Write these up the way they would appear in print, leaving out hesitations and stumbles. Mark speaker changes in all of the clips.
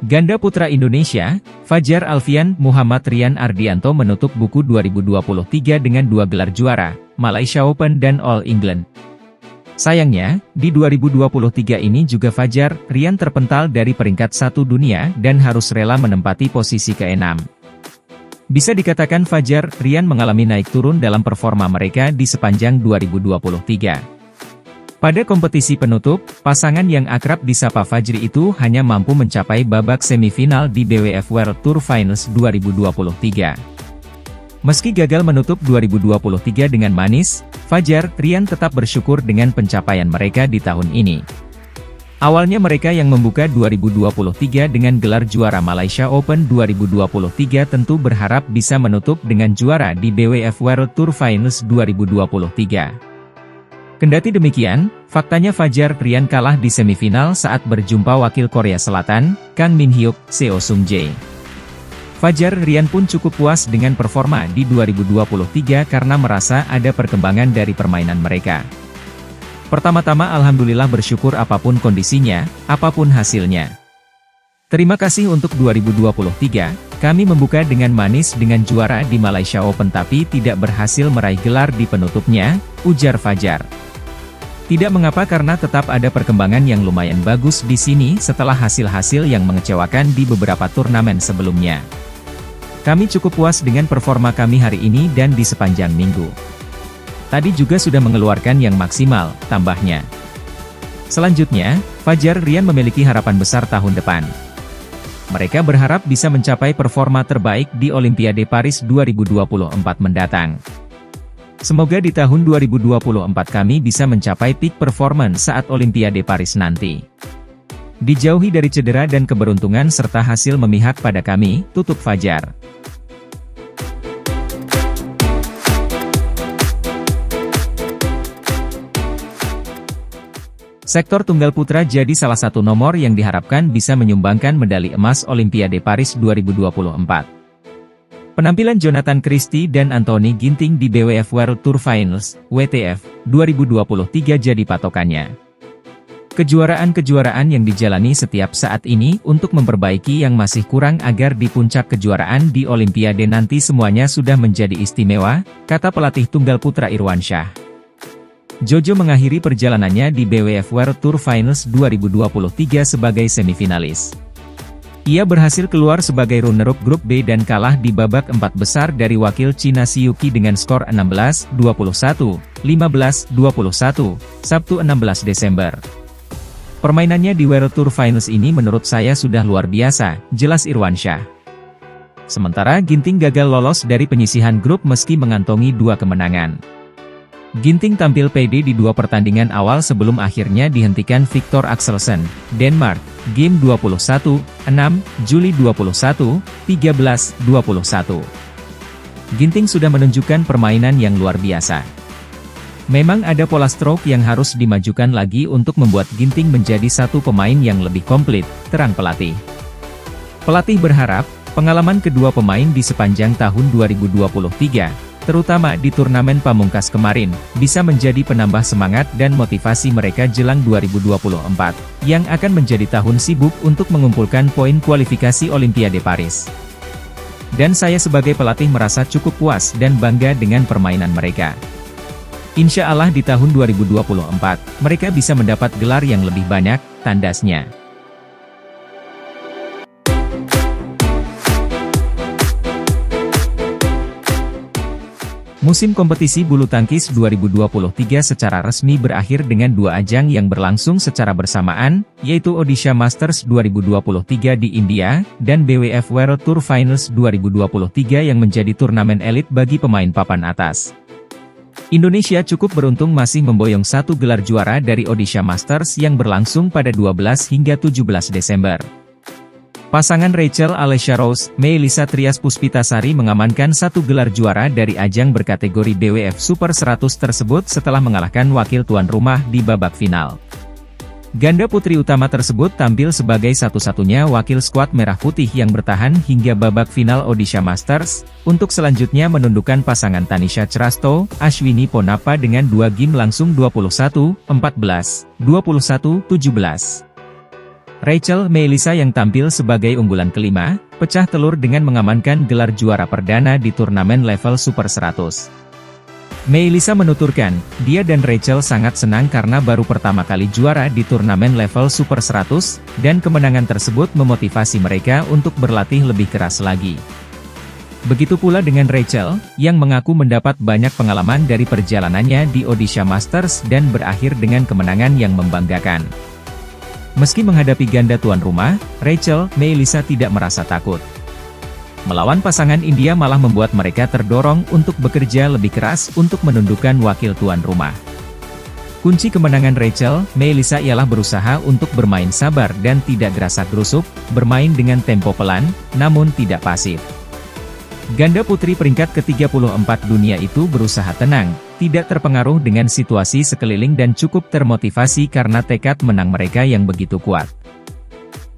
Speaker 1: Ganda putra Indonesia, Fajar Alfian Muhammad Rian Ardianto menutup buku 2023 dengan 2 gelar juara, Malaysia Open dan All England. Sayangnya, di 2023 ini juga Fajar Rian terpental dari peringkat 1 dunia dan harus rela menempati posisi ke-6. Bisa dikatakan Fajar Rian mengalami naik turun dalam performa mereka di sepanjang 2023. Pada kompetisi penutup, pasangan yang akrab disapa Fajri itu hanya mampu mencapai babak semifinal di BWF World Tour Finals 2023. Meski gagal menutup 2023 dengan manis, Fajar Rian tetap bersyukur dengan pencapaian mereka di tahun ini. Awalnya mereka yang membuka 2023 dengan gelar juara Malaysia Open 2023 tentu berharap bisa menutup dengan juara di BWF World Tour Finals 2023. Kendati demikian, faktanya Fajar Rian kalah di semifinal saat berjumpa wakil Korea Selatan, Kang Min Hyuk, Seo Sung Jae. Fajar Rian pun cukup puas dengan performa di 2023 karena merasa ada perkembangan dari permainan mereka. Pertama-tama alhamdulillah bersyukur apapun kondisinya, apapun hasilnya. Terima kasih untuk 2023, kami membuka dengan manis dengan juara di Malaysia Open tapi tidak berhasil meraih gelar di penutupnya, ujar Fajar. Tidak mengapa karena tetap ada perkembangan yang lumayan bagus di sini setelah hasil-hasil yang mengecewakan di beberapa turnamen sebelumnya. Kami cukup puas dengan performa kami hari ini dan di sepanjang minggu. Tadi juga sudah mengeluarkan yang maksimal, tambahnya. Selanjutnya, Fajar Rian memiliki harapan besar tahun depan. Mereka berharap bisa mencapai performa terbaik di Olimpiade Paris 2024 mendatang. Semoga di tahun 2024 kami bisa mencapai peak performance saat Olimpiade Paris nanti. Dijauhi dari cedera dan keberuntungan serta hasil memihak pada kami, tutup Fajar. Sektor tunggal putra jadi salah satu nomor yang diharapkan bisa menyumbangkan medali emas Olimpiade Paris 2024. Penampilan Jonathan Christie dan Anthony Ginting di BWF World Tour Finals, WTF, 2023 jadi patokannya. Kejuaraan-kejuaraan yang dijalani setiap saat ini untuk memperbaiki yang masih kurang agar di puncak kejuaraan di Olimpiade nanti semuanya sudah menjadi istimewa, kata pelatih tunggal putra Irwansyah. Jojo mengakhiri perjalanannya di BWF World Tour Finals 2023 sebagai semifinalis. Ia berhasil keluar sebagai runner-up grup B dan kalah di babak 4 besar dari wakil Cina Siuki dengan skor 16-21, 15-21, Sabtu 16 Desember. Permainannya di World Tour Finals ini menurut saya sudah luar biasa, jelas Irwansyah. Sementara Ginting gagal lolos dari penyisihan grup meski mengantongi 2 kemenangan. Ginting tampil pede di 2 pertandingan awal sebelum akhirnya dihentikan Victor Axelsen, Denmark, game 21, 6, Juli 21, 13, 21. Ginting sudah menunjukkan permainan yang luar biasa. Memang ada pola stroke yang harus dimajukan lagi untuk membuat Ginting menjadi satu pemain yang lebih komplit, terang pelatih. Pelatih berharap, pengalaman kedua pemain di sepanjang tahun 2023, terutama di turnamen pamungkas kemarin, bisa menjadi penambah semangat dan motivasi mereka jelang 2024, yang akan menjadi tahun sibuk untuk mengumpulkan poin kualifikasi Olimpiade Paris. Dan saya sebagai pelatih merasa cukup puas dan bangga dengan permainan mereka. Insya Allah di tahun 2024, mereka bisa mendapat gelar yang lebih banyak, tandasnya. Musim kompetisi bulu tangkis 2023 secara resmi berakhir dengan 2 ajang yang berlangsung secara bersamaan, yaitu Odisha Masters 2023 di India, dan BWF World Tour Finals 2023 yang menjadi turnamen elit bagi pemain papan atas. Indonesia cukup beruntung masih memboyong 1 gelar juara dari Odisha Masters yang berlangsung pada 12 hingga 17 Desember. Pasangan Rachel Alessia Rose, Melissa Trias Puspitasari mengamankan 1 gelar juara dari ajang berkategori BWF Super 100 tersebut setelah mengalahkan wakil tuan rumah di babak final. Ganda putri utama tersebut tampil sebagai satu-satunya wakil skuad merah putih yang bertahan hingga babak final Odisha Masters, untuk selanjutnya menundukkan pasangan Tanisha Cerasto, Ashwini Ponappa dengan 2 game langsung 21-14, 21-17. Rachel Meilisa yang tampil sebagai unggulan kelima, pecah telur dengan mengamankan gelar juara perdana di turnamen level Super 100. Meilisa menuturkan, dia dan Rachel sangat senang karena baru pertama kali juara di turnamen level Super 100, dan kemenangan tersebut memotivasi mereka untuk berlatih lebih keras lagi. Begitu pula dengan Rachel, yang mengaku mendapat banyak pengalaman dari perjalanannya di Odisha Masters dan berakhir dengan kemenangan yang membanggakan. Meski menghadapi ganda tuan rumah, Rachel Meilisa tidak merasa takut. Melawan pasangan India malah membuat mereka terdorong untuk bekerja lebih keras untuk menundukkan wakil tuan rumah. Kunci kemenangan Rachel Meilisa ialah berusaha untuk bermain sabar dan tidak gerasak-gerusuk, bermain dengan tempo pelan, namun tidak pasif. Ganda putri peringkat ke-34 dunia itu berusaha tenang, tidak terpengaruh dengan situasi sekeliling dan cukup termotivasi karena tekad menang mereka yang begitu kuat.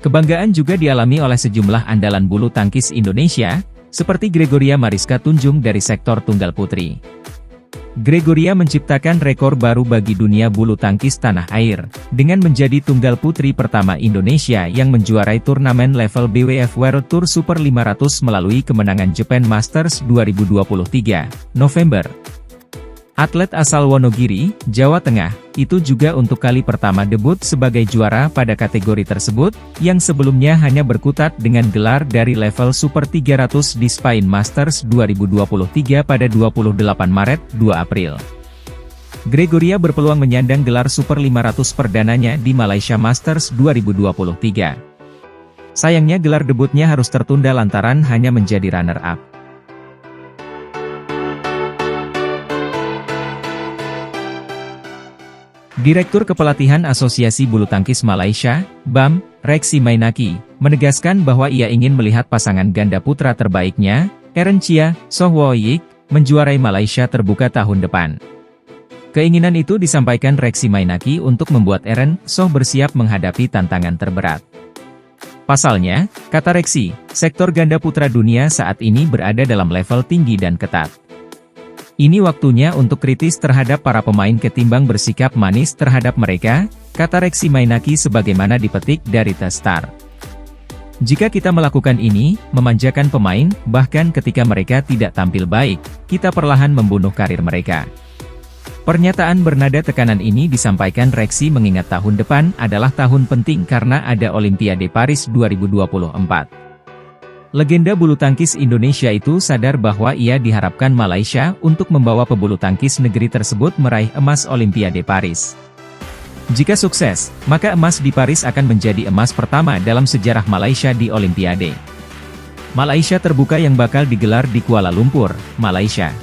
Speaker 1: Kebanggaan juga dialami oleh sejumlah andalan bulu tangkis Indonesia, seperti Gregoria Mariska Tunjung dari sektor tunggal putri. Gregoria menciptakan rekor baru bagi dunia bulu tangkis tanah air, dengan menjadi tunggal putri pertama Indonesia yang menjuarai turnamen level BWF World Tour Super 500 melalui kemenangan Japan Masters 2023, November. Atlet asal Wonogiri, Jawa Tengah, itu juga untuk kali pertama debut sebagai juara pada kategori tersebut, yang sebelumnya hanya berkutat dengan gelar dari level Super 300 di Spain Masters 2023 pada 28 Maret, 2 April. Gregoria berpeluang menyandang gelar Super 500 perdananya di Malaysia Masters 2023. Sayangnya gelar debutnya harus tertunda lantaran hanya menjadi runner-up. Direktur Kepelatihan Asosiasi Bulu Tangkis Malaysia, BAM, Reksi Mainaki, menegaskan bahwa ia ingin melihat pasangan ganda putra terbaiknya, Eren Chia, Soh Woyik, menjuarai Malaysia terbuka tahun depan. Keinginan itu disampaikan Reksi Mainaki untuk membuat Eren, Soh bersiap menghadapi tantangan terberat. Pasalnya, kata Reksi, sektor ganda putra dunia saat ini berada dalam level tinggi dan ketat. Ini waktunya untuk kritis terhadap para pemain ketimbang bersikap manis terhadap mereka, kata Reksi Mainaki sebagaimana dipetik dari The Star. Jika kita melakukan ini, memanjakan pemain, bahkan ketika mereka tidak tampil baik, kita perlahan membunuh karir mereka. Pernyataan bernada tekanan ini disampaikan Reksi mengingat tahun depan adalah tahun penting karena ada Olimpiade Paris 2024. Legenda bulu tangkis Indonesia itu sadar bahwa ia diharapkan Malaysia untuk membawa pebulu tangkis negeri tersebut meraih emas Olimpiade Paris. Jika sukses, maka emas di Paris akan menjadi emas pertama dalam sejarah Malaysia di Olimpiade. Malaysia terbuka yang bakal digelar di Kuala Lumpur, Malaysia.